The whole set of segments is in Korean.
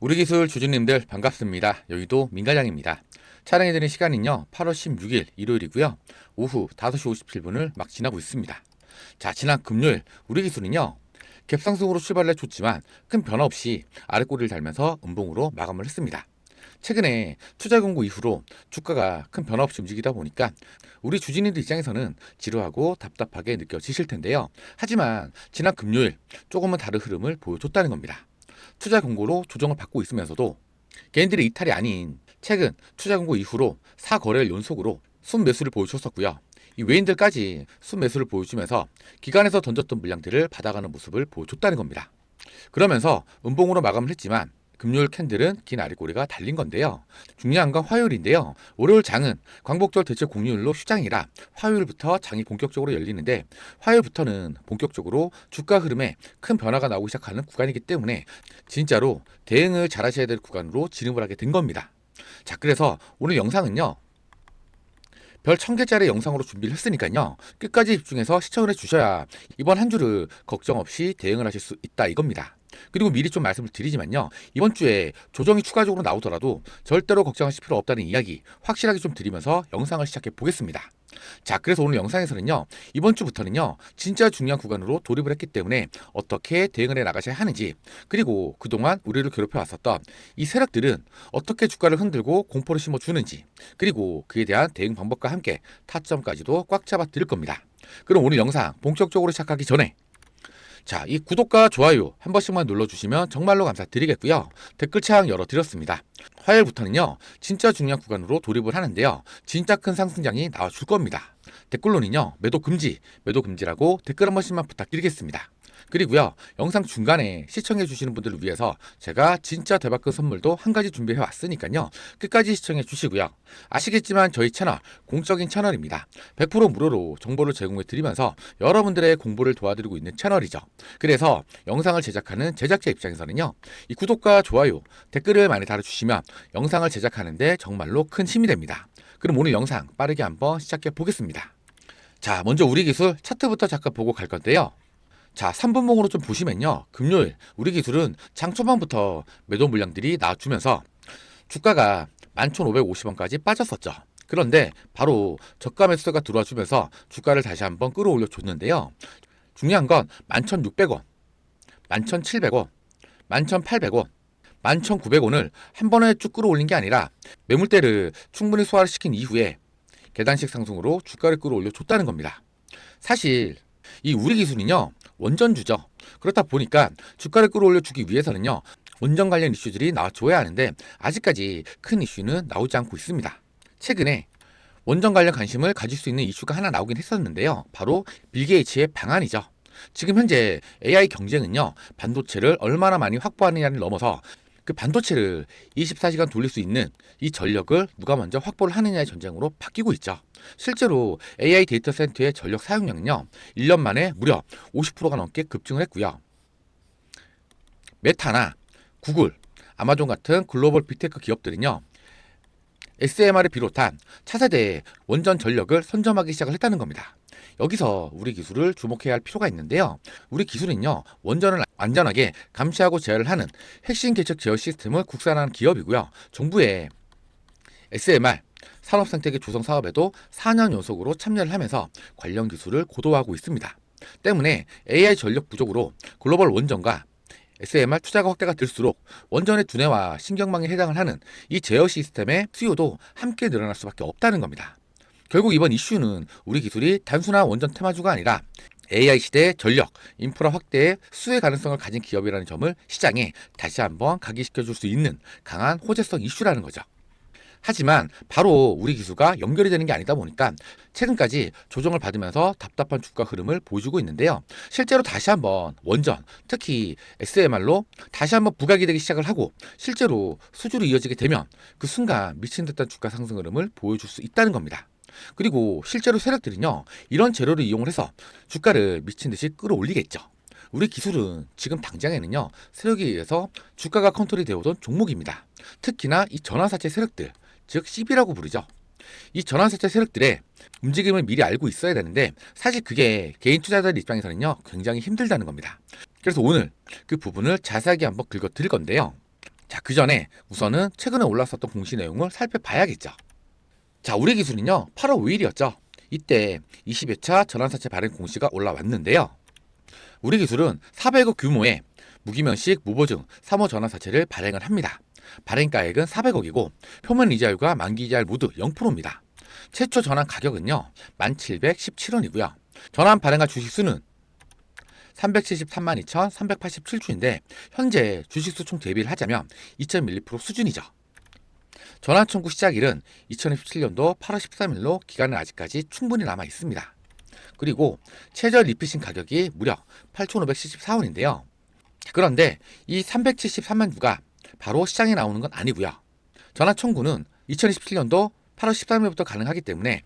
우리 기술 주주님들 반갑습니다. 여의도 민과장입니다. 촬영해드리는 시간은요 8월 16일 일요일이고요. 오후 5시 57분을 막 지나고 있습니다. 자, 지난 금요일 우리 기술은요 갭상승으로 출발해 줬지만 큰 변화 없이 아랫꼬리를 달면서 음봉으로 마감을 했습니다. 최근에 투자 공고 이후로 주가가 큰 변화 없이 움직이다 보니까 우리 주주님들 입장에서는 지루하고 답답하게 느껴지실 텐데요. 하지만 지난 금요일 조금은 다른 흐름을 보여줬다는 겁니다. 투자 공고로 조정을 받고 있으면서도 개인들의 이탈이 아닌 최근 투자 공고 이후로 4거래일 연속으로 순매수를 보여줬었고요. 이 외인들까지 순매수를 보여주면서 기관에서 던졌던 물량들을 받아가는 모습을 보여줬다는 겁니다. 그러면서 음봉으로 마감을 했지만 금요일 캔들은 긴 아랫꼬리가 달린 건데요. 중요한 건 화요일인데요. 월요일 장은 광복절 대체 공휴일로 휴장이라 화요일부터 장이 본격적으로 열리는데 화요일부터는 본격적으로 주가 흐름에 큰 변화가 나오기 시작하는 구간이기 때문에 진짜로 대응을 잘 하셔야 될 구간으로 진입을 하게 된 겁니다. 자, 그래서 오늘 영상은요. 별 1000개짜리 영상으로 준비를 했으니까요. 끝까지 집중해서 시청을 해주셔야 이번 한 주를 걱정 없이 대응을 하실 수 있다 이겁니다. 그리고 미리 좀 말씀을 드리지만요. 이번 주에 조정이 추가적으로 나오더라도 절대로 걱정하실 필요 없다는 이야기 확실하게 좀 드리면서 영상을 시작해 보겠습니다. 자, 그래서 오늘 영상에서는요. 이번 주부터는요. 진짜 중요한 구간으로 돌입을 했기 때문에 어떻게 대응을 해 나가셔야 하는지, 그리고 그동안 우리를 괴롭혀 왔었던 이 세력들은 어떻게 주가를 흔들고 공포를 심어주는지, 그리고 그에 대한 대응 방법과 함께 타점까지도 꽉 잡아 드릴 겁니다. 그럼 오늘 영상 본격적으로 시작하기 전에 자, 이 구독과 좋아요 한 번씩만 눌러주시면 정말로 감사드리겠고요. 댓글창 열어드렸습니다. 화요일부터는요. 진짜 중요한 구간으로 돌입을 하는데요. 진짜 큰 상승장이 나와줄 겁니다. 댓글로는요. 매도 금지라고 댓글 한 번씩만 부탁드리겠습니다. 그리고요. 영상 중간에 시청해 주시는 분들을 위해서 제가 진짜 대박큰 선물도 한 가지 준비해 왔으니까요. 끝까지 시청해 주시고요. 아시겠지만 저희 채널 공적인 채널입니다. 100% 무료로 정보를 제공해 드리면서 여러분들의 공부를 도와드리고 있는 채널이죠. 그래서 영상을 제작하는 제작자 입장에서는요. 이 구독과 좋아요, 댓글을 많이 달아주시면 영상을 제작하는데 정말로 큰 힘이 됩니다. 그럼 오늘 영상 빠르게 한번 시작해 보겠습니다. 자, 먼저 우리 기술 차트부터 잠깐 보고 갈 건데요. 자, 3분봉으로 좀 보시면요. 금요일 우리 기술은 장 초반부터 매도 물량들이 나와주면서 주가가 11,550원까지 빠졌었죠. 그런데 바로 저가 매수가 들어와 주면서 주가를 다시 한번 끌어올려 줬는데요. 중요한 건 11,600원, 11,700원, 11,800원, 11,900원을 한 번에 쭉 끌어올린 게 아니라 매물대를 충분히 소화를 시킨 이후에 계단식 상승으로 주가를 끌어올려 줬다는 겁니다. 사실 이 우리 기술은요. 원전주죠. 그렇다 보니까 주가를 끌어올려 주기 위해서는요. 원전 관련 이슈들이 나와줘야 하는데 아직까지 큰 이슈는 나오지 않고 있습니다. 최근에 원전 관련 관심을 가질 수 있는 이슈가 하나 나오긴 했었는데요. 바로 빌 게이츠의 방안이죠. 지금 현재 AI 경쟁은요. 반도체를 얼마나 많이 확보하느냐를 넘어서 그 반도체를 24시간 돌릴 수 있는 이 전력을 누가 먼저 확보를 하느냐의 전쟁으로 바뀌고 있죠. 실제로 AI 데이터 센터의 전력 사용량은요. 1년 만에 무려 50%가 넘게 급증을 했고요. 메타나 구글, 아마존 같은 글로벌 빅테크 기업들은요. SMR을 비롯한 차세대의 원전 전력을 선점하기 시작을 했다는 겁니다. 여기서 우리 기술을 주목해야 할 필요가 있는데요. 우리 기술은요. 원전을 안전하게 감시하고 제어를 하는 핵심 계측 제어 시스템을 국산화하는 기업이고요. 정부의 SMR 산업생태계 조성 사업에도 4년 연속으로 참여를 하면서 관련 기술을 고도화하고 있습니다. 때문에 AI 전력 부족으로 글로벌 원전과 SMR 투자가 확대가 될수록 원전의 두뇌와 신경망에 해당을 하는 이 제어 시스템의 수요도 함께 늘어날 수밖에 없다는 겁니다. 결국 이번 이슈는 우리 기술이 단순한 원전 테마주가 아니라 AI 시대의 전력, 인프라 확대의 수혜 가능성을 가진 기업이라는 점을 시장에 다시 한번 각인시켜줄 수 있는 강한 호재성 이슈라는 거죠. 하지만 바로 우리 기술과 연결이 되는 게 아니다 보니까 최근까지 조정을 받으면서 답답한 주가 흐름을 보여주고 있는데요. 실제로 다시 한번 원전, 특히 SMR로 다시 한번 부각이 되기 시작을 하고 실제로 수주로 이어지게 되면 그 순간 미친 듯한 주가 상승 흐름을 보여줄 수 있다는 겁니다. 그리고 실제로 세력들은요. 이런 재료를 이용을 해서 주가를 미친 듯이 끌어올리겠죠. 우리 기술은 지금 당장에는요. 세력에 의해서 주가가 컨트롤이 되어오던 종목입니다. 특히나 이 전환사채 세력들, 즉 CB라고 부르죠. 이 전환사채 세력들의 움직임을 미리 알고 있어야 되는데 사실 그게 개인 투자자들 입장에서는요. 굉장히 힘들다는 겁니다. 그래서 오늘 그 부분을 자세하게 한번 긁어 드릴 건데요. 자, 그 전에 우선은 최근에 올랐었던 공시 내용을 살펴봐야겠죠. 자, 우리 기술은요, 8월 5일이었죠. 이때 20회차 전환사채 발행 공시가 올라왔는데요. 우리 기술은 400억 규모의 무기명식 무보증 3호 전환사채를 발행을 합니다. 발행가액은 400억이고 표면 이자율과 만기 이자율 모두 0%입니다. 최초 전환 가격은요, 1717원이고요. 전환 발행한 주식수는 373만 2,387주인데 현재 주식수 총 대비를 하자면 2.12% 수준이죠. 전환 청구 시작일은 2017년도 8월 13일로 기간은 아직까지 충분히 남아 있습니다. 그리고 최저 리피싱 가격이 무려 8,574원인데요. 그런데 이 373만 주가 바로 시장에 나오는 건 아니고요. 전환 청구는 2027년도 8월 13일부터 가능하기 때문에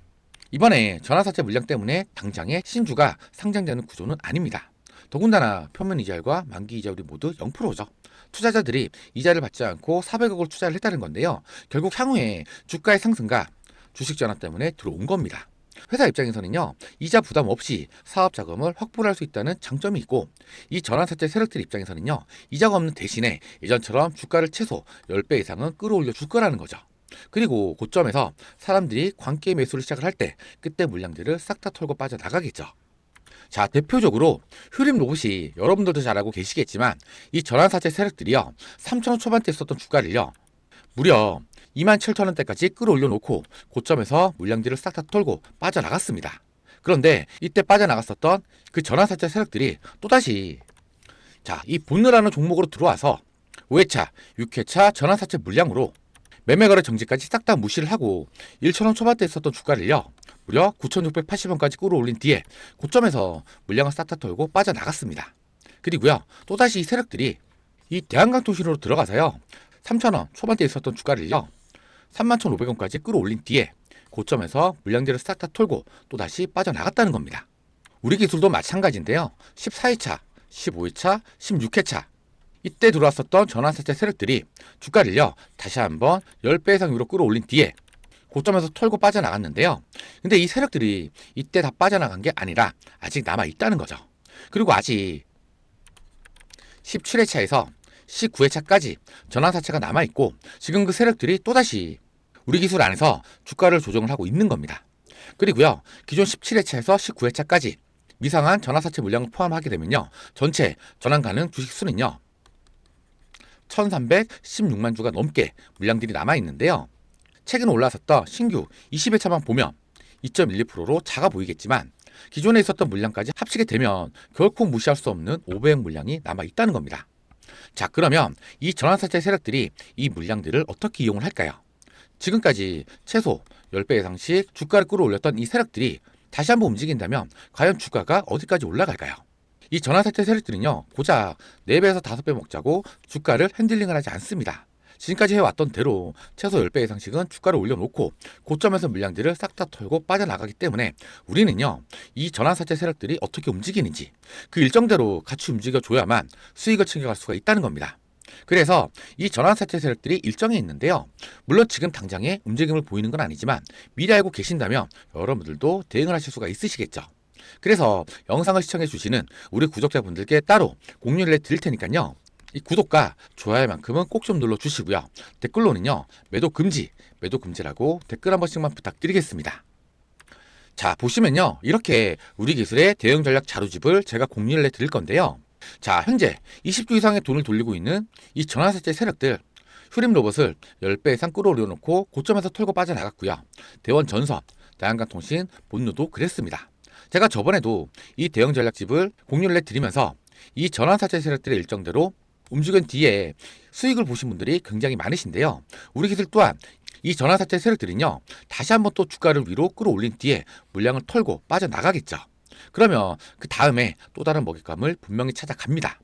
이번에 전환사채 물량 때문에 당장에 신주가 상장되는 구조는 아닙니다. 더군다나 표면 이자율과 만기 이자율이 모두 0%죠. 투자자들이 이자를 받지 않고 400억을 투자를 했다는 건데요. 결국 향후에 주가의 상승과 주식 전환 때문에 들어온 겁니다. 회사 입장에서는요, 이자 부담 없이 사업 자금을 확보할 수 있다는 장점이 있고, 이 전환사채 세력들 입장에서는요, 이자가 없는 대신에 예전처럼 주가를 최소 10배 이상은 끌어올려 줄 거라는 거죠. 그리고 고점에서 사람들이 광기 매수를 시작을 할 때 그때 물량들을 싹 다 털고 빠져나가겠죠. 자, 대표적으로 휴림 로봇이 여러분들도 잘 알고 계시겠지만 이 전환사채 세력들이요, 3,000원 초반대 있었던 주가를요, 무려 27,000원대까지 끌어올려 놓고 고점에서 물량들을 싹 다 털고 빠져나갔습니다. 그런데 이때 빠져나갔었던 그 전환사채 세력들이 또다시 이 본느라는 종목으로 들어와서 5회차, 6회차 전환사채 물량으로 매매거래 정지까지 싹 다 무시를 하고 1,000원 초반대 있었던 주가를요, 무려 9,680원까지 끌어올린 뒤에 고점에서 물량을 싹 다 털고 빠져나갔습니다. 그리고요, 또다시 이 세력들이 이 대한강통신으로 들어가서요, 3,000원 초반대 있었던 주가를요, 31,500원까지 끌어올린 뒤에 고점에서 물량들을 싹 다 털고 또다시 빠져나갔다는 겁니다. 우리 기술도 마찬가지인데요. 14회차, 15회차, 16회차 이때 들어왔었던 전환사채 세력들이 주가를요, 다시 한번 10배 이상 위로 끌어올린 뒤에 고점에서 털고 빠져나갔는데요. 근데 이 세력들이 이때 다 빠져나간 게 아니라 아직 남아있다는 거죠. 그리고 아직 17회차에서 19회차까지 전환사채가 남아있고 지금 그 세력들이 또다시 우리 기술 안에서 주가를 조정을 하고 있는 겁니다. 그리고요, 기존 17회차에서 19회차까지 미상한 전환사채 물량을 포함하게 되면요, 전체 전환 가능 주식 수는요, 1,316만 주가 넘게 물량들이 남아있는데요. 최근 올라섰던 신규 20회차만 보면 2.12%로 작아 보이겠지만 기존에 있었던 물량까지 합치게 되면 결코 무시할 수 없는 500억 물량이 남아있다는 겁니다. 자, 그러면 이 전환사채 세력들이 이 물량들을 어떻게 이용을 할까요? 지금까지 최소 10배 이상씩 주가를 끌어올렸던 이 세력들이 다시 한번 움직인다면 과연 주가가 어디까지 올라갈까요? 이 전환사채 세력들은요, 고작 4배에서 5배 먹자고 주가를 핸들링을 하지 않습니다. 지금까지 해왔던 대로 최소 10배 이상씩은 주가를 올려놓고 고점에서 물량들을 싹 다 털고 빠져나가기 때문에 우리는요, 이 전환사채 세력들이 어떻게 움직이는지 그 일정대로 같이 움직여줘야만 수익을 챙겨갈 수가 있다는 겁니다. 그래서 이 전환사채 세력들이 일정에 있는데요, 물론 지금 당장에 움직임을 보이는 건 아니지만 미리 알고 계신다면 여러분들도 대응을 하실 수가 있으시겠죠. 그래서 영상을 시청해 주시는 우리 구독자분들께 따로 공유를 해드릴 테니까요, 이 구독과 좋아요만큼은 꼭 좀 눌러주시고요. 댓글로는요, 매도 금지라고 댓글 한 번씩만 부탁드리겠습니다. 자, 보시면요, 이렇게 우리 기술의 대응 전략 자료집을 제가 공유를 해드릴 건데요. 자, 현재 20주 이상의 돈을 돌리고 있는 이 전환사채 세력들, 휴림 로봇을 10배 이상 끌어올려놓고 고점에서 털고 빠져나갔고요. 대원전선, 대한강통신, 본누도 그랬습니다. 제가 저번에도 이 대응 전략집을 공유를 해드리면서 이 전환사채 세력들의 일정대로 움직인 뒤에 수익을 보신 분들이 굉장히 많으신데요. 우리 기술 또한 이 전환사채 세력들은요, 다시 한번 또 주가를 위로 끌어올린 뒤에 물량을 털고 빠져나가겠죠. 그러면 그 다음에 또 다른 먹잇감을 분명히 찾아갑니다.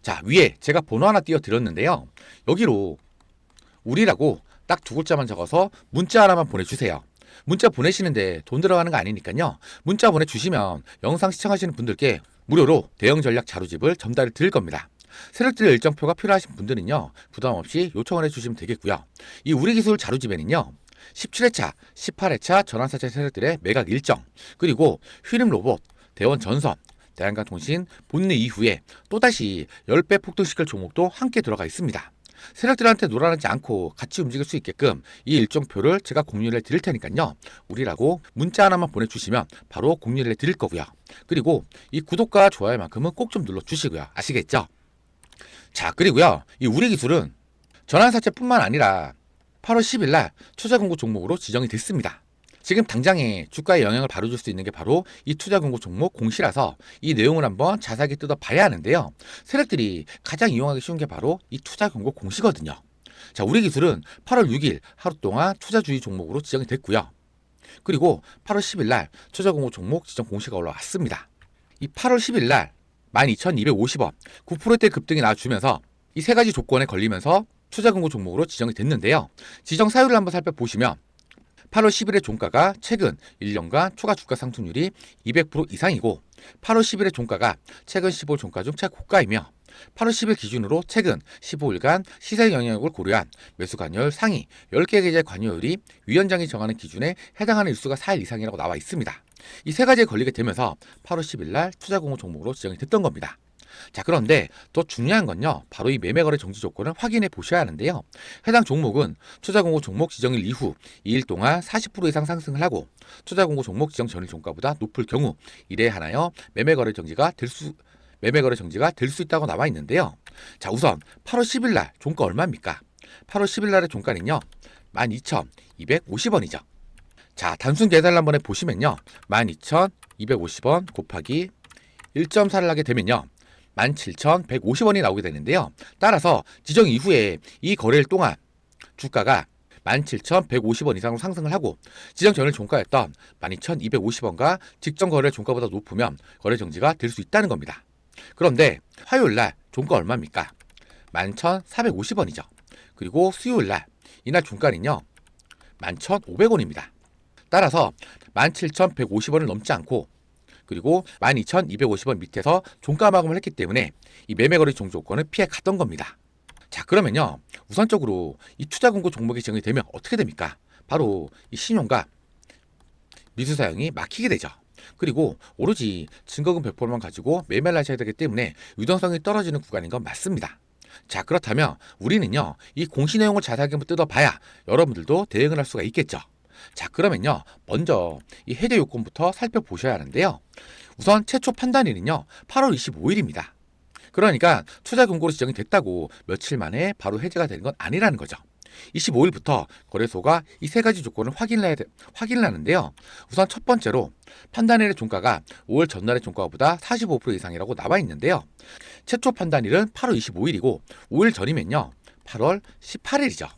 자, 위에 제가 번호 하나 띄워드렸는데요. 여기로 우리라고 딱 2글자만 적어서 문자 하나만 보내주세요. 문자 보내시는데 돈 들어가는 거 아니니까요. 문자 보내주시면 영상 시청하시는 분들께 무료로 대응 전략 자료집을 전달을 드릴 겁니다. 세력들의 일정표가 필요하신 분들은요, 부담 없이 요청을 해주시면 되겠고요. 이 우리 기술 자료집에는요, 17회차, 18회차 전환사채 세력들의 매각 일정, 그리고 휴림 로봇, 대원전선, 대한강통신, 본느 이후에 또다시 10배 폭등시킬 종목도 함께 들어가 있습니다. 세력들한테 놀아나지 않고 같이 움직일 수 있게끔 이 일정표를 제가 공유를 해 드릴 테니까요. 우리라고 문자 하나만 보내주시면 바로 공유를 해 드릴 거고요. 그리고 이 구독과 좋아요만큼은 꼭 좀 눌러주시고요. 아시겠죠? 자, 그리고요. 이 우리 기술은 전환사채뿐만 아니라 8월 10일 날 투자 공고 종목으로 지정이 됐습니다. 지금 당장에 주가에 영향을 바로 줄 수 있는 게 바로 이 투자 공고 종목 공시라서 이 내용을 한번 자세하게 뜯어봐야 하는데요. 세력들이 가장 이용하기 쉬운 게 바로 이 투자 공고 공시거든요. 자, 우리 기술은 8월 6일 하루 동안 투자주의 종목으로 지정이 됐고요. 그리고 8월 10일 날 투자 공고 종목 지정 공시가 올라왔습니다. 이 8월 10일 날 12,250원 9%대 급등이 나와주면서 이 세 가지 조건에 걸리면서 투자 공고 종목으로 지정이 됐는데요. 지정 사유를 한번 살펴보시면 8월 10일의 종가가 최근 1년간 추가 주가 상승률이 200% 이상이고 8월 10일의 종가가 최근 15일 종가 중 최고가이며 8월 10일 기준으로 최근 15일간 시세 영향력을 고려한 매수 관여율 상위 10개 계좌의 관여율이 위원장이 정하는 기준에 해당하는 일수가 4일 이상이라고 나와 있습니다. 이 세 가지에 걸리게 되면서 8월 10일 날 투자 공고 종목으로 지정이 됐던 겁니다. 자, 그런데 더 중요한 건요, 바로 이 매매거래 정지 조건을 확인해 보셔야 하는데요. 해당 종목은 투자 공고 종목 지정일 이후 2일 동안 40% 이상 상승을 하고 투자 공고 종목 지정 전일 종가보다 높을 경우 이래 하나여 매매거래 정지가 될 수 있다고 나와 있는데요. 자, 우선 8월 10일 날 종가 얼마입니까? 8월 10일 날의 종가는요, 12,250원이죠. 자, 단순 계산을 한번 해보시면요, 12,250원 곱하기 1.4를 하게 되면요, 17,150원이 나오게 되는데요. 따라서 지정 이후에 이 거래일 동안 주가가 17,150원 이상으로 상승을 하고 지정 전일 종가였던 12,250원과 직전 거래일 종가보다 높으면 거래 정지가 될 수 있다는 겁니다. 그런데 화요일 날 종가 얼마입니까? 11,450원이죠. 그리고 수요일 날 이날 종가는요, 11,500원입니다. 따라서 17,150원을 넘지 않고 그리고 12,250원 밑에서 종가 마감을 했기 때문에 이 매매거래 종지 조건을 피해 갔던 겁니다. 자, 그러면요, 우선적으로 이 투자 공고 종목이 지정이 되면 어떻게 됩니까? 바로 이 신용과 미수 사용이 막히게 되죠. 그리고 오로지 증거금 100%만 가지고 매매를 하셔야 되기 때문에 유동성이 떨어지는 구간인 건 맞습니다. 자, 그렇다면 우리는요, 이 공시 내용을 자세하게 한번 뜯어봐야 여러분들도 대응을 할 수가 있겠죠. 자, 그러면요, 먼저 이 해제 요건부터 살펴보셔야 하는데요. 우선 최초 판단일은요, 8월 25일입니다. 그러니까 투자 공고로 지정이 됐다고 며칠 만에 바로 해제가 되는 건 아니라는 거죠. 25일부터 거래소가 이 세 가지 조건을 확인을 하는데요. 우선 첫 번째로 판단일의 종가가 5월 전날의 종가보다 45% 이상이라고 나와 있는데요. 최초 판단일은 8월 25일이고 5일 전이면요, 8월 18일이죠.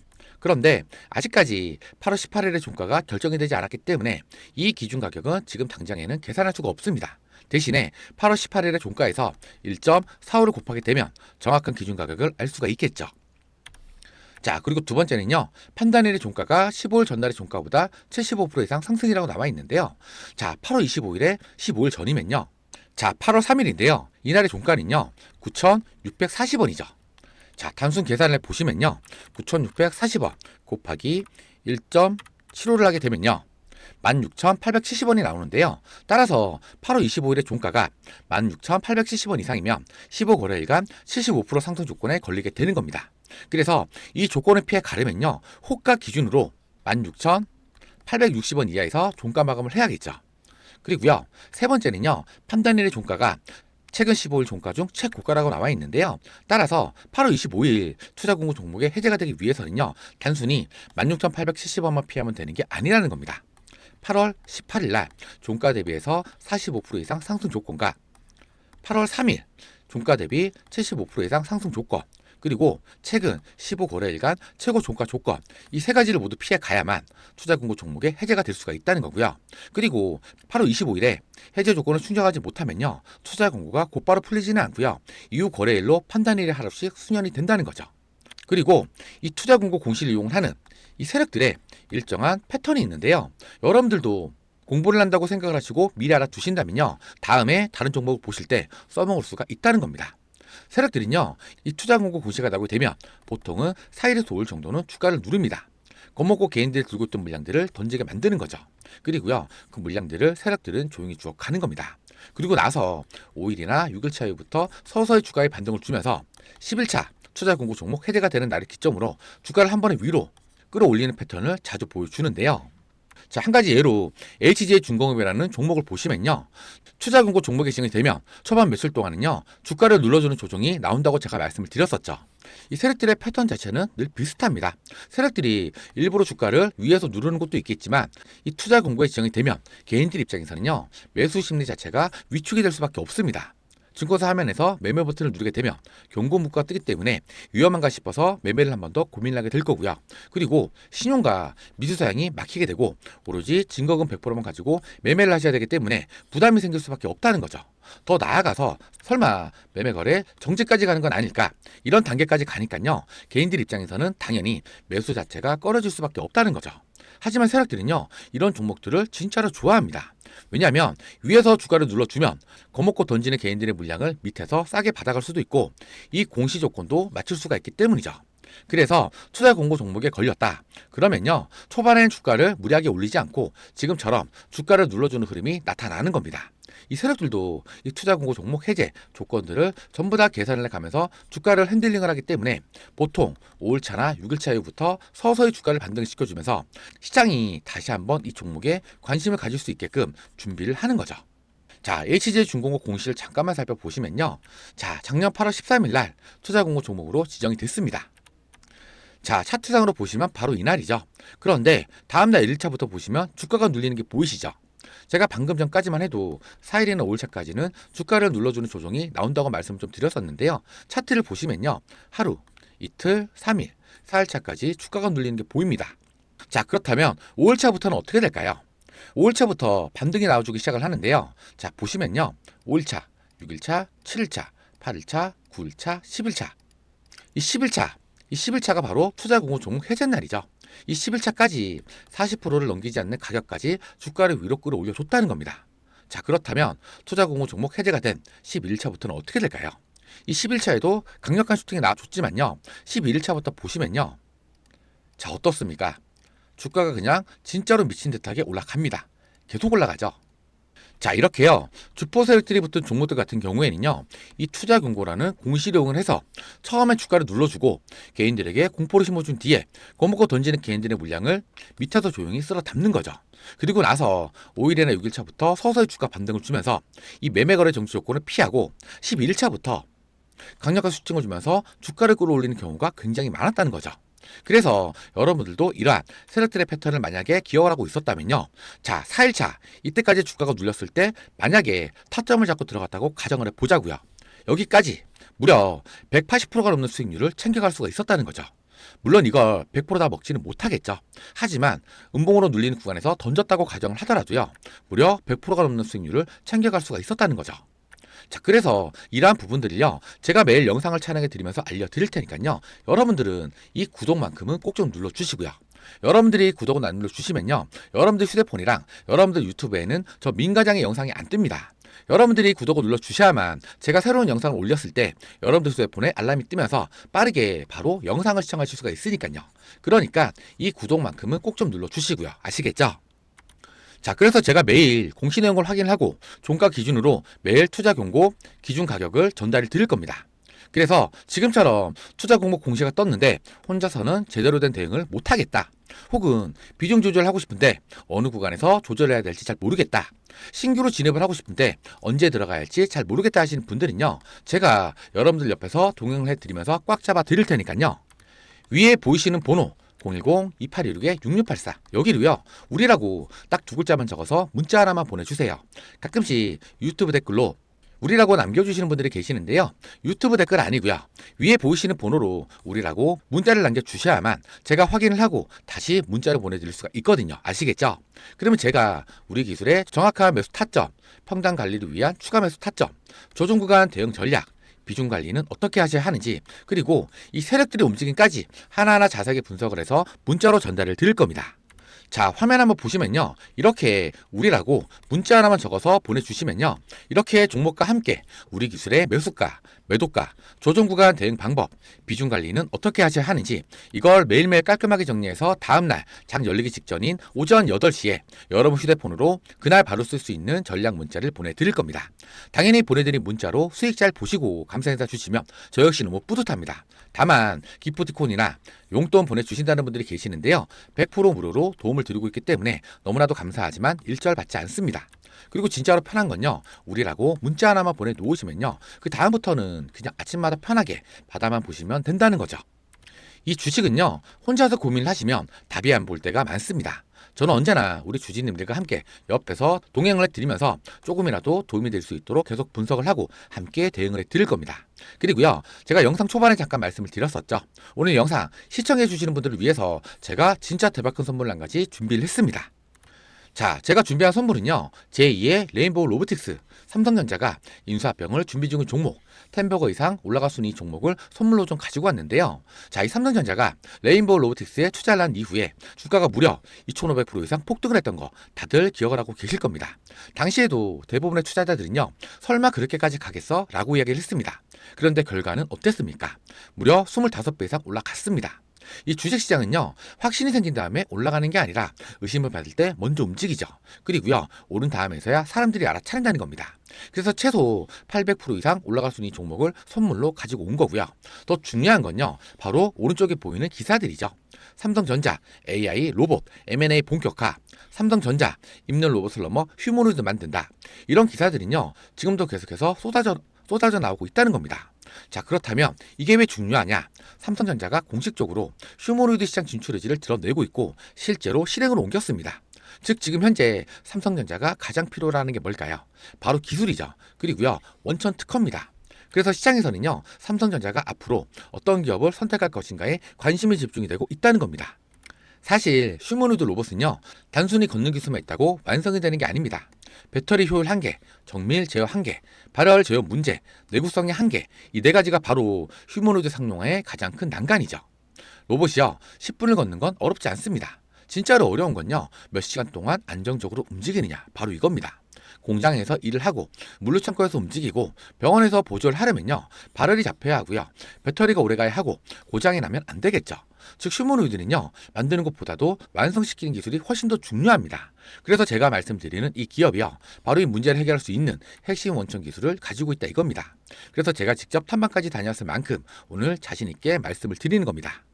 그런데 아직까지 8월 18일의 종가가 결정이 되지 않았기 때문에 이 기준 가격은 지금 당장에는 계산할 수가 없습니다. 대신에 8월 18일의 종가에서 1.45를 곱하게 되면 정확한 기준 가격을 알 수가 있겠죠. 자, 그리고 두 번째는요, 판단일의 종가가 15일 전날의 종가보다 75% 이상 상승이라고 나와 있는데요. 자, 8월 25일에 15일 전이면요, 자, 8월 3일인데요. 이날의 종가는요, 9,640원이죠. 자, 단순 계산을 보시면요, 9,640원 곱하기 1.75를 하게 되면요, 16,870원이 나오는데요. 따라서 8월 25일의 종가가 16,870원 이상이면 15거래일간 75% 상승 조건에 걸리게 되는 겁니다. 그래서 이 조건을 피해 가려면요, 호가 기준으로 16,860원 이하에서 종가 마감을 해야겠죠. 그리고요, 세 번째는요, 판단일의 종가가 최근 15일 종가 중 최고가라고 나와 있는데요. 따라서 8월 25일 투자 공고 종목의 해제가 되기 위해서는요, 단순히 16,870원만 피하면 되는 게 아니라는 겁니다. 8월 18일 날 종가 대비해서 45% 이상 상승 조건과 8월 3일 종가 대비 75% 이상 상승 조건, 그리고 최근 15거래일간 최고 종가 조건, 이 세 가지를 모두 피해 가야만 투자 공고 종목의 해제가 될 수가 있다는 거고요. 그리고 8월 25일에 해제 조건을 충족하지 못하면요, 투자 공고가 곧바로 풀리지는 않고요, 이후 거래일로 판단일에 하루씩 수년이 된다는 거죠. 그리고 이 투자 공고 공시를 이용하는 이 세력들의 일정한 패턴이 있는데요. 여러분들도 공부를 한다고 생각을 하시고 미리 알아두신다면요, 다음에 다른 종목을 보실 때 써먹을 수가 있다는 겁니다. 세력들은요, 이 투자 공고 공시가 나오게 되면 보통은 4일에서 5일 정도는 주가를 누릅니다. 겁먹고 개인들이 들고 있던 물량들을 던지게 만드는 거죠. 그리고요, 그 물량들을 세력들은 조용히 주워 가는 겁니다. 그리고 나서 5일이나 6일차 이후부터 서서히 주가에 반등을 주면서 10일차 투자 공고 종목 해제가 되는 날을 기점으로 주가를 한 번에 위로 끌어올리는 패턴을 자주 보여주는데요. 자, 한 가지 예로 HG중공업이라는 종목을 보시면요. 투자 공고 종목이 진행이 되면 초반 며칠 동안은요. 주가를 눌러주는 조정이 나온다고 제가 말씀을 드렸었죠. 이 세력들의 패턴 자체는 늘 비슷합니다. 세력들이 일부러 주가를 위에서 누르는 것도 있겠지만 이 투자 공고에 지정이 되면 개인들 입장에서는요. 매수 심리 자체가 위축이 될 수밖에 없습니다. 증권사 화면에서 매매 버튼을 누르게 되면 경고 문구가 뜨기 때문에 위험한가 싶어서 매매를 한 번 더 고민을 하게 될 거고요. 그리고 신용과 미수 사양이 막히게 되고 오로지 증거금 100%만 가지고 매매를 하셔야 되기 때문에 부담이 생길 수밖에 없다는 거죠. 더 나아가서 설마 매매 거래 정지까지 가는 건 아닐까? 이런 단계까지 가니까요. 개인들 입장에서는 당연히 매수 자체가 꺼려질 수밖에 없다는 거죠. 하지만 세력들은요. 이런 종목들을 진짜로 좋아합니다. 왜냐하면 위에서 주가를 눌러주면 겁먹고 던지는 개인들의 물량을 밑에서 싸게 받아갈 수도 있고 이 공시 조건도 맞출 수가 있기 때문이죠. 그래서 투자 공고 종목에 걸렸다. 그러면요. 초반엔 주가를 무리하게 올리지 않고 지금처럼 주가를 눌러주는 흐름이 나타나는 겁니다. 이 세력들도 이 투자 공고 종목 해제 조건들을 전부 다 계산을 해가면서 주가를 핸들링을 하기 때문에 보통 5일차나 6일차 이후부터 서서히 주가를 반등시켜주면서 시장이 다시 한번 이 종목에 관심을 가질 수 있게끔 준비를 하는 거죠. 자, HG중공업 공시를 잠깐만 살펴보시면요. 자, 작년 8월 13일 날 투자 공고 종목으로 지정이 됐습니다. 자, 차트상으로 보시면 바로 이날이죠. 그런데 다음날 1일차부터 보시면 주가가 눌리는 게 보이시죠? 제가 방금 전까지만 해도 4일이나 5일차까지는 주가를 눌러주는 조정이 나온다고 말씀을 좀 드렸었는데요. 차트를 보시면요. 하루, 이틀, 3일, 4일차까지 주가가 눌리는 게 보입니다. 자, 그렇다면 5일차부터는 어떻게 될까요? 5일차부터 반등이 나와주기 시작을 하는데요. 자, 보시면요. 5일차, 6일차, 7일차, 8일차, 9일차, 10일차. 이 10일차가 바로 투자 공고 종목 해제 날이죠. 이 10일차까지 40%를 넘기지 않는 가격까지 주가를 위로 끌어올려줬다는 겁니다. 자, 그렇다면 투자 공고 종목 해제가 된 11일차부터는 어떻게 될까요? 이 10일차에도 강력한 슈팅이 나와줬지만요. 11일차부터 보시면요. 자, 어떻습니까? 주가가 그냥 진짜로 미친 듯하게 올라갑니다. 계속 올라가죠. 자, 이렇게요. 주포 세력들이 붙은 종목들 같은 경우에는요. 이 투자 공고라는 공시를 이용을 해서 처음에 주가를 눌러주고 개인들에게 공포를 심어준 뒤에 거먹고 던지는 개인들의 물량을 밑에서 조용히 쓸어 담는 거죠. 그리고 나서 5일이나 6일차부터 서서히 주가 반등을 주면서 이 매매 거래 정지 조건을 피하고 11일차부터 강력한 수칭을 주면서 주가를 끌어올리는 경우가 굉장히 많았다는 거죠. 그래서 여러분들도 이러한 세력들의 패턴을 만약에 기억을 하고 있었다면요. 자, 4일차 이때까지 주가가 눌렸을 때 만약에 타점을 잡고 들어갔다고 가정을 해보자고요. 여기까지 무려 180%가 넘는 수익률을 챙겨갈 수가 있었다는 거죠. 물론 이걸 100%다 먹지는 못하겠죠. 하지만 음봉으로 눌리는 구간에서 던졌다고 가정을 하더라도요. 무려 100%가 넘는 수익률을 챙겨갈 수가 있었다는 거죠. 자, 그래서 이러한 부분들을요. 제가 매일 영상을 촬영해 드리면서 알려드릴 테니까요. 여러분들은 이 구독만큼은 꼭 좀 눌러주시고요. 여러분들이 구독을 안 눌러주시면요. 여러분들 휴대폰이랑 여러분들 유튜브에는 저 민과장의 영상이 안 뜹니다. 여러분들이 구독을 눌러주셔야만 제가 새로운 영상을 올렸을 때 여러분들 휴대폰에 알람이 뜨면서 빠르게 바로 영상을 시청하실 수가 있으니까요. 그러니까 이 구독만큼은 꼭 좀 눌러주시고요. 아시겠죠? 자, 그래서 제가 매일 공시 내용을 확인하고 종가 기준으로 매일 투자 경고 기준 가격을 전달을 드릴 겁니다. 그래서 지금처럼 투자 공모 공시가 떴는데 혼자서는 제대로 된 대응을 못하겠다. 혹은 비중 조절하고 싶은데 어느 구간에서 조절해야 될지 잘 모르겠다. 신규로 진입을 하고 싶은데 언제 들어가야 할지 잘 모르겠다 하시는 분들은요. 제가 여러분들 옆에서 동행을 해드리면서 꽉 잡아 드릴 테니까요. 위에 보이시는 번호 010-2816-6684 여기로요. 우리라고 딱 두 글자만 적어서 문자 하나만 보내주세요. 가끔씩 유튜브 댓글로 우리라고 남겨주시는 분들이 계시는데요. 유튜브 댓글 아니고요. 위에 보이시는 번호로 우리라고 문자를 남겨주셔야만 제가 확인을 하고 다시 문자를 보내드릴 수가 있거든요. 아시겠죠? 그러면 제가 우리 기술의 정확한 매수 타점, 평단 관리를 위한 추가 매수 타점, 조정 구간 대응 전략, 비중 관리는 어떻게 하셔야 하는지, 그리고 이 세력들의 움직임까지 하나하나 자세하게 분석을 해서 문자로 전달을 드릴 겁니다. 자, 화면 한번 보시면요. 이렇게 우리라고 문자 하나만 적어서 보내주시면요. 이렇게 종목과 함께 우리 기술의 매수가, 매도가, 조정 구간 대응 방법, 비중 관리는 어떻게 하셔야 하는지 이걸 매일매일 깔끔하게 정리해서 다음날 장 열리기 직전인 오전 8시에 여러분 휴대폰으로 그날 바로 쓸 수 있는 전략 문자를 보내드릴 겁니다. 당연히 보내드린 문자로 수익 잘 보시고 감사 인사 주시면 저 역시 너무 뿌듯합니다. 다만 기프티콘이나 용돈 보내주신다는 분들이 계시는데요. 100% 무료로 도움을 드리고 있기 때문에 너무나도 감사하지만 일절 받지 않습니다. 그리고 진짜로 편한 건요. 우리라고 문자 하나만 보내놓으시면요. 그 다음부터는 그냥 아침마다 편하게 받아만 보시면 된다는 거죠. 이 주식은요. 혼자서 고민을 하시면 답이 안 볼 때가 많습니다. 저는 언제나 우리 주주님들과 함께 옆에서 동행을 해드리면서 조금이라도 도움이 될 수 있도록 계속 분석을 하고 함께 대응을 해드릴 겁니다. 그리고요. 제가 영상 초반에 잠깐 말씀을 드렸었죠. 오늘 영상 시청해 주시는 분들을 위해서 제가 진짜 대박큰 선물 한 가지 준비를 했습니다. 자, 제가 준비한 선물은요. 제2의 레인보우 로보틱스, 삼성전자가 인수합병을 준비 중인 종목, 10버거 이상 올라갈 수 있는 이 종목을 선물로 좀 가지고 왔는데요. 자, 이 삼성전자가 레인보우 로보틱스에 투자를 한 이후에 주가가 무려 2500% 이상 폭등을 했던 거 다들 기억을 하고 계실 겁니다. 당시에도 대부분의 투자자들은요. 설마 그렇게까지 가겠어? 라고 이야기를 했습니다. 그런데 결과는 어땠습니까? 무려 25배 이상 올라갔습니다. 이 주식시장은요. 확신이 생긴 다음에 올라가는 게 아니라 의심을 받을 때 먼저 움직이죠. 그리고요. 오른 다음에서야 사람들이 알아차린다는 겁니다. 그래서 최소 800% 이상 올라갈 수 있는 종목을 선물로 가지고 온 거고요. 더 중요한 건요. 바로 오른쪽에 보이는 기사들이죠. 삼성전자, AI, 로봇, M&A 본격화, 삼성전자, 입는 로봇을 넘어 휴머노이드 만든다. 이런 기사들은요. 지금도 계속해서 쏟아져 나오고 있다는 겁니다. 자, 그렇다면 이게 왜 중요하냐? 삼성전자가 공식적으로 휴머노이드 시장 진출 의지를 드러내고 있고 실제로 실행으로 옮겼습니다. 즉 지금 현재 삼성전자가 가장 필요로 하는 게 뭘까요? 바로 기술이죠. 그리고요. 원천 특허입니다. 그래서 시장에서는요. 삼성전자가 앞으로 어떤 기업을 선택할 것인가에 관심이 집중이 되고 있다는 겁니다. 사실 휴머노이드 로봇은요. 단순히 걷는 기술만 있다고 완성이 되는 게 아닙니다. 배터리 효율 한계, 정밀 제어 한계, 발열 제어 문제, 내구성의 한계, 이 네 가지가 바로 휴머노이드 상용화의 가장 큰 난관이죠. 로봇이요, 10분을 걷는 건 어렵지 않습니다. 진짜로 어려운 건요, 몇 시간 동안 안정적으로 움직이느냐, 바로 이겁니다. 공장에서 일을 하고 물류창고에서 움직이고 병원에서 보조를 하려면요, 발열이 잡혀야 하고요, 배터리가 오래가야 하고 고장이 나면 안 되겠죠. 즉 휴머노이드는요, 만드는 것보다도 완성시키는 기술이 훨씬 더 중요합니다. 그래서 제가 말씀드리는 이 기업이요, 바로 이 문제를 해결할 수 있는 핵심 원천 기술을 가지고 있다 이겁니다. 그래서 제가 직접 탐방까지 다녔을 만큼 오늘 자신 있게 말씀을 드리는 겁니다.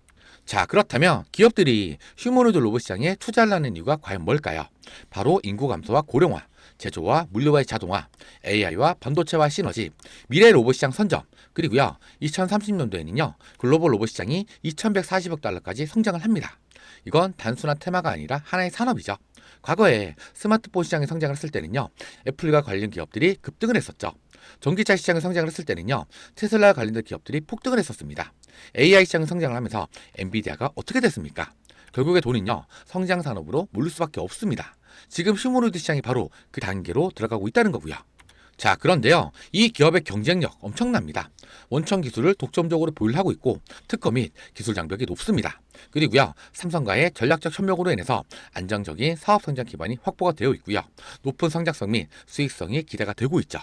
자, 그렇다면 기업들이 휴머노이드 로봇 시장에 투자를 하는 이유가 과연 뭘까요? 바로 인구 감소와 고령화, 제조와 물류와의 자동화, AI와 반도체와 시너지, 미래 로봇 시장 선점, 그리고요 2030년도에는요 글로벌 로봇 시장이 2140억 달러까지 성장을 합니다. 이건 단순한 테마가 아니라 하나의 산업이죠. 과거에 스마트폰 시장이 성장을 했을 때는요 애플과 관련 기업들이 급등을 했었죠. 전기차 시장이 성장을 했을 때는요 테슬라와 관련된 기업들이 폭등을 했었습니다. AI 시장이 성장을 하면서 엔비디아가 어떻게 됐습니까? 결국에 돈은요 성장 산업으로 몰릴 수밖에 없습니다. 지금 휴머노이드 시장이 바로 그 단계로 들어가고 있다는 거고요. 자, 그런데요 이 기업의 경쟁력 엄청납니다. 원천 기술을 독점적으로 보유하고 있고 특허 및 기술 장벽이 높습니다. 그리고요 삼성과의 전략적 협력으로 인해서 안정적인 사업 성장 기반이 확보가 되어 있고요 높은 성장성 및 수익성이 기대가 되고 있죠.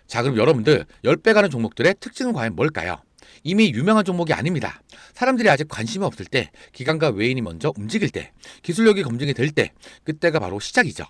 자, 그럼 여러분들 10배 가는 종목들의 특징은 과연 뭘까요? 이미 유명한 종목이 아닙니다. 사람들이 아직 관심이 없을 때, 기관과 외인이 먼저 움직일 때, 기술력이 검증이 될 때, 그때가 바로 시작이죠.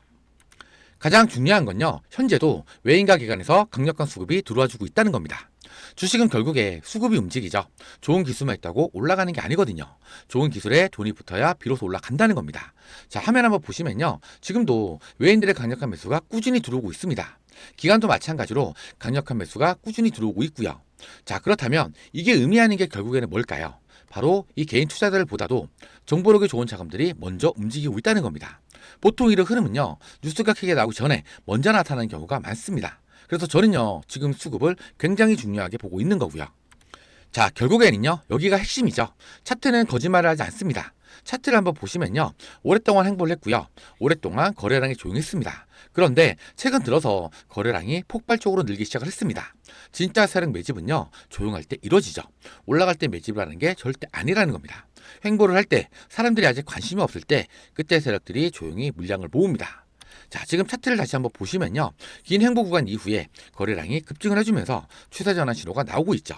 가장 중요한 건요, 현재도 외인과 기관에서 강력한 수급이 들어와주고 있다는 겁니다. 주식은 결국에 수급이 움직이죠. 좋은 기술만 있다고 올라가는 게 아니거든요. 좋은 기술에 돈이 붙어야 비로소 올라간다는 겁니다. 자, 화면 한번 보시면요. 지금도 외인들의 강력한 매수가 꾸준히 들어오고 있습니다. 기관도 마찬가지로 강력한 매수가 꾸준히 들어오고 있고요. 자, 그렇다면 이게 의미하는 게 결국에는 뭘까요? 바로 이 개인 투자자들보다도 정보력이 좋은 자금들이 먼저 움직이고 있다는 겁니다. 보통 이런 흐름은요. 뉴스가 크게 나오기 전에 먼저 나타나는 경우가 많습니다. 그래서 저는요. 지금 수급을 굉장히 중요하게 보고 있는 거고요. 자, 결국에는요. 여기가 핵심이죠. 차트는 거짓말을 하지 않습니다. 차트를 한번 보시면요. 오랫동안 행보를 했고요. 오랫동안 거래량이 조용했습니다. 그런데 최근 들어서 거래량이 폭발적으로 늘기 시작을 했습니다. 진짜 세력 매집은요. 조용할 때 이루어지죠. 올라갈 때 매집을 하는 게 절대 아니라는 겁니다. 행보를 할 때 사람들이 아직 관심이 없을 때 그때 세력들이 조용히 물량을 모읍니다. 자, 지금 차트를 다시 한번 보시면요. 긴 행보 구간 이후에 거래량이 급증을 해주면서 추세 전환 신호가 나오고 있죠.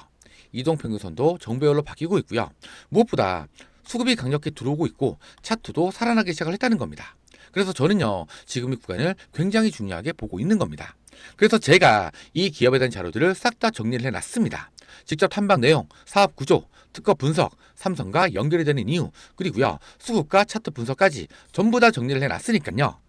이동평균선도 정배열로 바뀌고 있고요. 무엇보다 수급이 강력히 들어오고 있고 차트도 살아나기 시작을 했다는 겁니다. 그래서 저는요, 지금 이 구간을 굉장히 중요하게 보고 있는 겁니다. 그래서 제가 이 기업에 대한 자료들을 싹 다 정리를 해놨습니다. 직접 탐방 내용, 사업 구조, 특허 분석, 삼성과 연결이 되는 이유, 그리고요, 수급과 차트 분석까지 전부 다 정리를 해놨으니까요.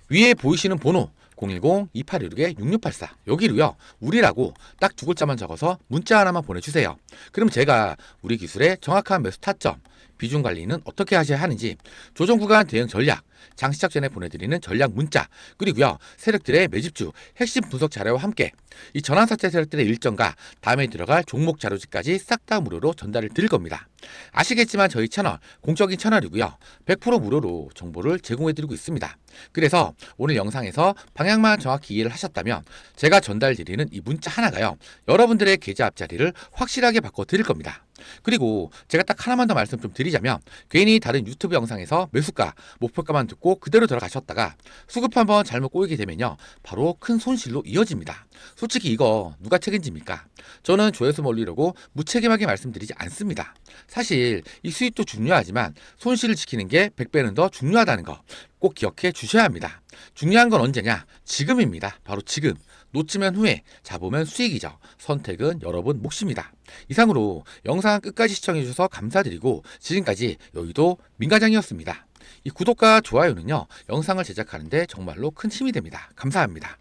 위에 보이시는 번호 010-2816-6684 여기로요, 우리라고 딱 두 글자만 적어서 문자 하나만 보내주세요. 그럼 제가 우리 기술의 정확한 매수 타점, 비중 관리는 어떻게 하셔야 하는지, 조정 구간 대응 전략, 장 시작 전에 보내드리는 전략 문자, 그리고요, 세력들의 매집주 핵심 분석 자료와 함께 이 전환사채 세력들의 일정과 다음에 들어갈 종목 자료지까지 싹 다 무료로 전달을 드릴 겁니다. 아시겠지만 저희 채널 공적인 채널이고요. 100% 무료로 정보를 제공해드리고 있습니다. 그래서 오늘 영상에서 방향만 정확히 이해를 하셨다면 제가 전달드리는 이 문자 하나가요, 여러분들의 계좌 앞자리를 확실하게 바꿔드릴 겁니다. 그리고 제가 딱 하나만 더 말씀 좀 드리자면, 괜히 다른 유튜브 영상에서 매수가, 목표가만 듣고 그대로 들어가셨다가 수급 한번 잘못 꼬이게 되면요, 바로 큰 손실로 이어집니다. 솔직히 이거 누가 책임집니까? 저는 조회수 올리려고 무책임하게 말씀드리지 않습니다. 사실 이 수익도 중요하지만 손실을 지키는 게 100배는 더 중요하다는 거 꼭 기억해 주셔야 합니다. 중요한 건 언제냐? 지금입니다. 바로 지금. 놓치면 후회, 잡으면 수익이죠. 선택은 여러분 몫입니다. 이상으로 영상 끝까지 시청해 주셔서 감사드리고, 지금까지 여의도 민과장이었습니다. 이 구독과 좋아요는요, 영상을 제작하는데 정말로 큰 힘이 됩니다. 감사합니다.